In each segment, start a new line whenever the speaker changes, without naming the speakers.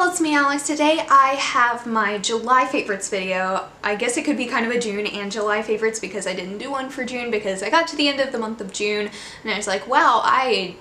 Hello, it's me Alex. Today I have my July favorites video. I guess it could be kind of a June and July favorites because I didn't do one for June because I got to the end of the month of June and I was like, wow, I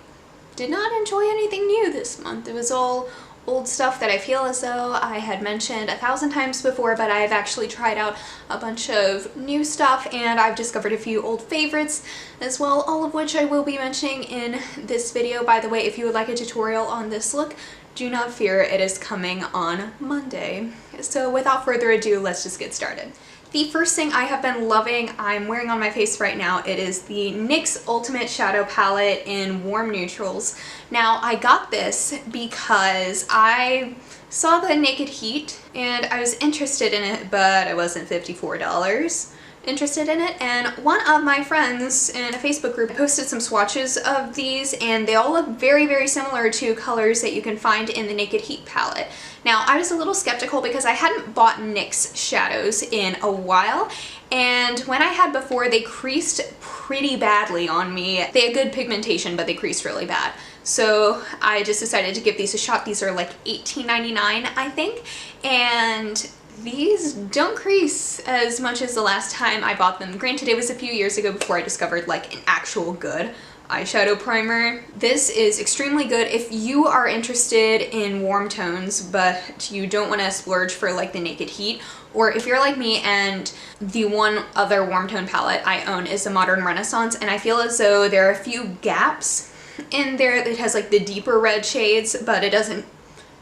did not enjoy anything new this month. It was all old stuff that I feel as though I had mentioned 1,000 times before, but I've actually tried out a bunch of new stuff and I've discovered a few old favorites as well, all of which I will be mentioning in this video. By the way, if you would like a tutorial on this look, do not fear, it is coming on Monday. So without further ado, let's just get started. The first thing I have been loving, I'm wearing on my face right now, it is the NYX Ultimate Shadow Palette in Warm Neutrals. Now, I got this because I saw the Naked Heat and I was interested in it, but I wasn't $54 interested in it, and one of my friends in a Facebook group posted some swatches of these and they all look very, very similar to colors that you can find in the Naked Heat palette. Now, I was a little skeptical because I hadn't bought NYX shadows in a while, and when I had before, they creased pretty badly on me. They had good pigmentation, but they creased really bad. So I just decided to give these a shot. These are like $18.99, I think, and these don't crease as much as the last time I bought them. Granted, it was a few years ago before I discovered like an actual good eyeshadow primer. This is extremely good if you are interested in warm tones but you don't want to splurge for like the Naked Heat, or if you're like me and the one other warm tone palette I own is the Modern Renaissance and I feel as though there are a few gaps in there. It has like the deeper red shades but it doesn't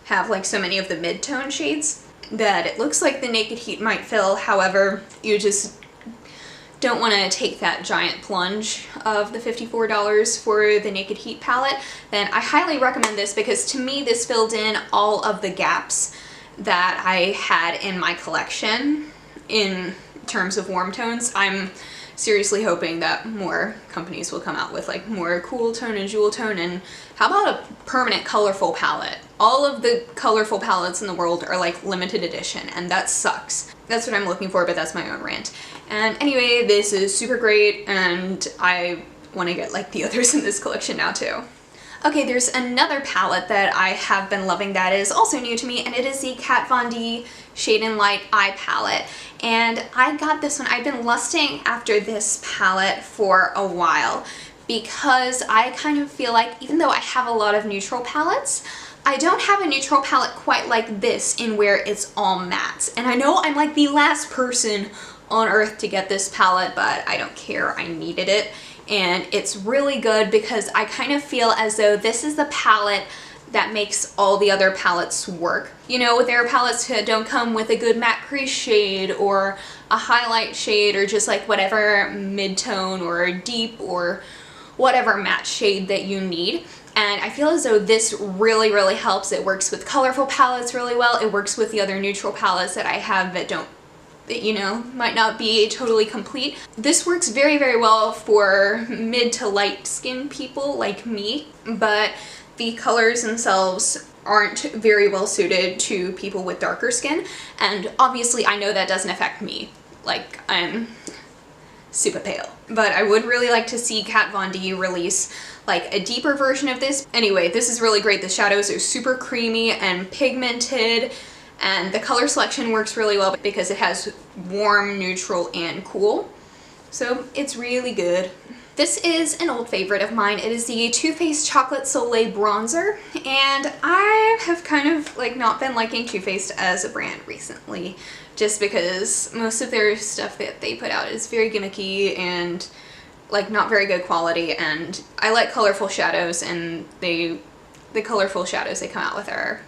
have like so many of the mid-tone shades that it looks like the Naked Heat might fill. However, you just don't want to take that giant plunge of the $54 for the Naked Heat palette, then I highly recommend this because to me this filled in all of the gaps that I had in my collection in terms of warm tones. I'm seriously hoping that more companies will come out with like more cool tone and jewel tone, and how about a permanent colorful palette? All of the colorful palettes in the world are like limited edition and that sucks. That's what I'm looking for, but that's my own rant. And anyway, this is super great and I want to get like the others in this collection now too. Okay, there's another palette that I have been loving that is also new to me, and it is the Kat Von D Shade and Light Eye Palette. And I got this one. I've been lusting after this palette for a while because I kind of feel like even though I have a lot of neutral palettes, I don't have a neutral palette quite like this in where it's all mattes. And I know I'm like the last person on earth to get this palette, but I don't care. I needed it. And it's really good because I kind of feel as though this is the palette that makes all the other palettes work. You know, there are palettes that don't come with a good matte crease shade or a highlight shade or just like whatever mid-tone or deep or whatever matte shade that you need. And I feel as though this really, really helps. It works with colorful palettes really well. It works with the other neutral palettes that I have that don't, that, you know, might not be totally complete. This works very, very well for mid to light skin people like me, but the colors themselves aren't very well suited to people with darker skin. And obviously I know that doesn't affect me. Like, I'm super pale. But I would really like to see Kat Von D release like a deeper version of this. Anyway, this is really great. The shadows are super creamy and pigmented, and the color selection works really well because it has warm, neutral, and cool. So it's really good. This is an old favorite of mine. It is the Too Faced Chocolate Soleil Bronzer, and I have kind of like not been liking Too Faced as a brand recently, just because most of their stuff that they put out is very gimmicky and like not very good quality, and I like colorful shadows, and the colorful shadows they come out with are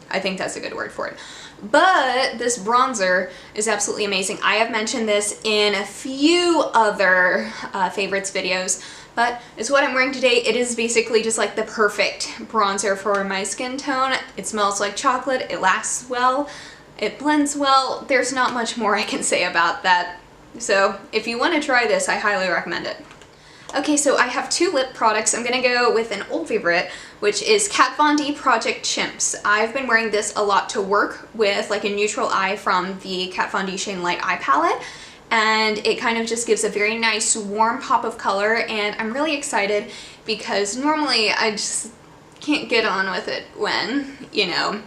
I think that's a good word for it. But this bronzer is absolutely amazing. I have mentioned this in a few other favorites videos, but it's what I'm wearing today. It is basically just like the perfect bronzer for my skin tone. It smells like chocolate, it lasts well, it blends well. There's not much more I can say about that. So if you want to try this, I highly recommend it. Okay, so I have two lip products. I'm gonna go with an old favorite, which is Kat Von D Project Chimps. I've been wearing this a lot to work with like a neutral eye from the Kat Von D Shade and Light Eye Palette, and it kind of just gives a very nice warm pop of color, and I'm really excited because normally can't get on with it when, you know,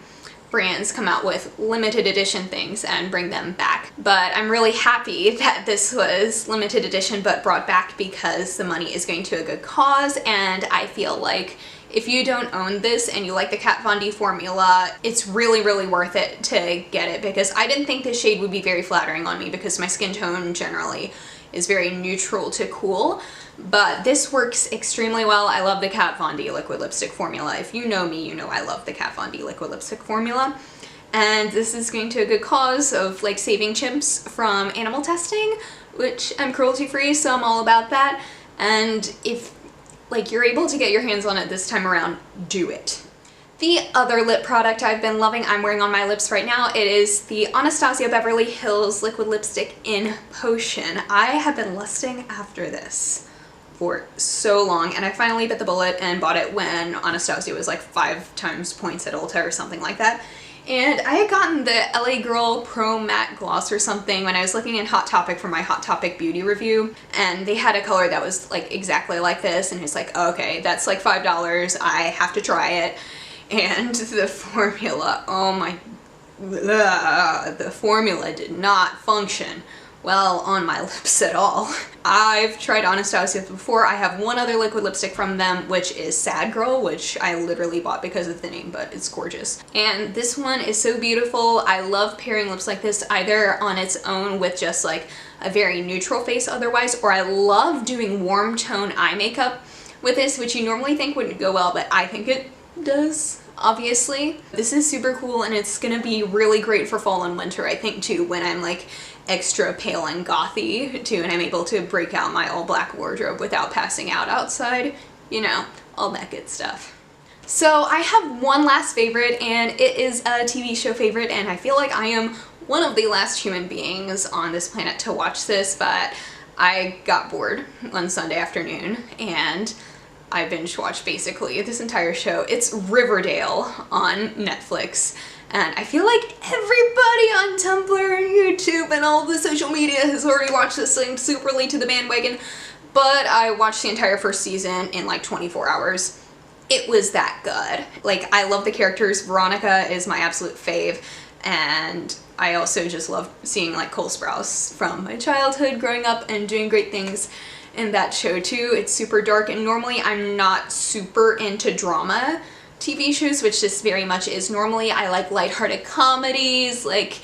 brands come out with limited edition things and bring them back. But I'm really happy that this was limited edition but brought back because the money is going to a good cause, and I feel like if you don't own this and you like the Kat Von D formula, it's really, really worth it to get it, because I didn't think this shade would be very flattering on me because my skin tone generally is very neutral to cool. But this works extremely well. I love the Kat Von D liquid lipstick formula. If you know me, you know I love the Kat Von D liquid lipstick formula. And this is going to a good cause of like saving chimps from animal testing, which I'm cruelty-free, so I'm all about that. And if like you're able to get your hands on it this time around, do it. The other lip product I've been loving, I'm wearing on my lips right now, it is the Anastasia Beverly Hills liquid lipstick in Potion. I have been lusting after this for so long, and I finally bit the bullet and bought it when Anastasia was like 5 times points at Ulta or something like that. And I had gotten the LA Girl Pro Matte Gloss or something when I was looking in Hot Topic for my Hot Topic beauty review, and they had a color that was like exactly like this, and it's like, okay, that's like $5, I have to try it. And the formula, oh my, the formula did not function well on my lips at all. I've tried Anastasia before. I have one other liquid lipstick from them, which is Sad Girl, which I literally bought because of the name, but it's gorgeous. And this one is so beautiful. I love pairing lips like this, either on its own with just like a very neutral face otherwise, or I love doing warm tone eye makeup with this, which you normally think wouldn't go well, but I think it does, obviously. This is super cool, and it's gonna be really great for fall and winter, I think, too, when I'm like extra pale and gothy too, and I'm able to break out my all black wardrobe without passing out outside, you know, all that good stuff. So I have one last favorite, and it is a TV show favorite, and I feel like I am one of the last human beings on this planet to watch this, but I got bored one Sunday afternoon and I binge watched basically this entire show. It's Riverdale on Netflix, and I feel like everybody on Tumblr and YouTube and all the social media has already watched this thing super late to the bandwagon, but I watched the entire first season in like 24 hours. It was that good. Like, I love the characters. Veronica is my absolute fave, and I also just love seeing like Cole Sprouse from my childhood growing up and doing great things in that show too. It's super dark, and normally I'm not super into drama TV shows, which this very much is. Normally I like lighthearted comedies, like,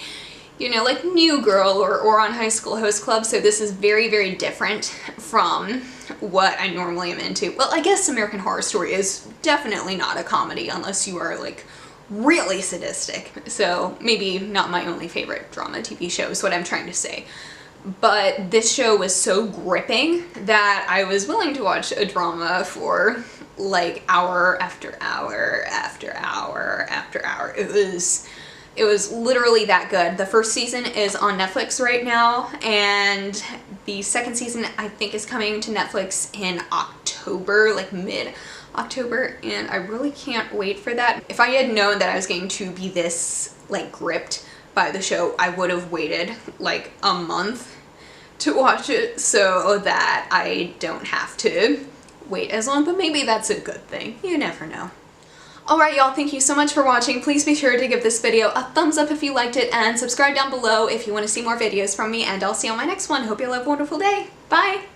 you know, like New Girl or on High School Host Club, so this is very, very different from what I normally am into. Well, I guess American Horror Story is definitely not a comedy unless you are like really sadistic, so maybe not my only favorite drama TV show is what I'm trying to say. But this show was so gripping that I was willing to watch a drama for like hour after hour after hour after hour. It was literally that good. The first season is on Netflix right now, and the second season I think is coming to Netflix in October, like mid-October, and I really can't wait for that. If I had known that I was going to be this like gripped by the show, I would have waited like a month to watch it so that I don't have to wait as long, but maybe that's a good thing. You never know. Alright y'all, thank you so much for watching. Please be sure to give this video a thumbs up if you liked it, and subscribe down below if you want to see more videos from me, and I'll see you on my next one. Hope you all have a wonderful day. Bye!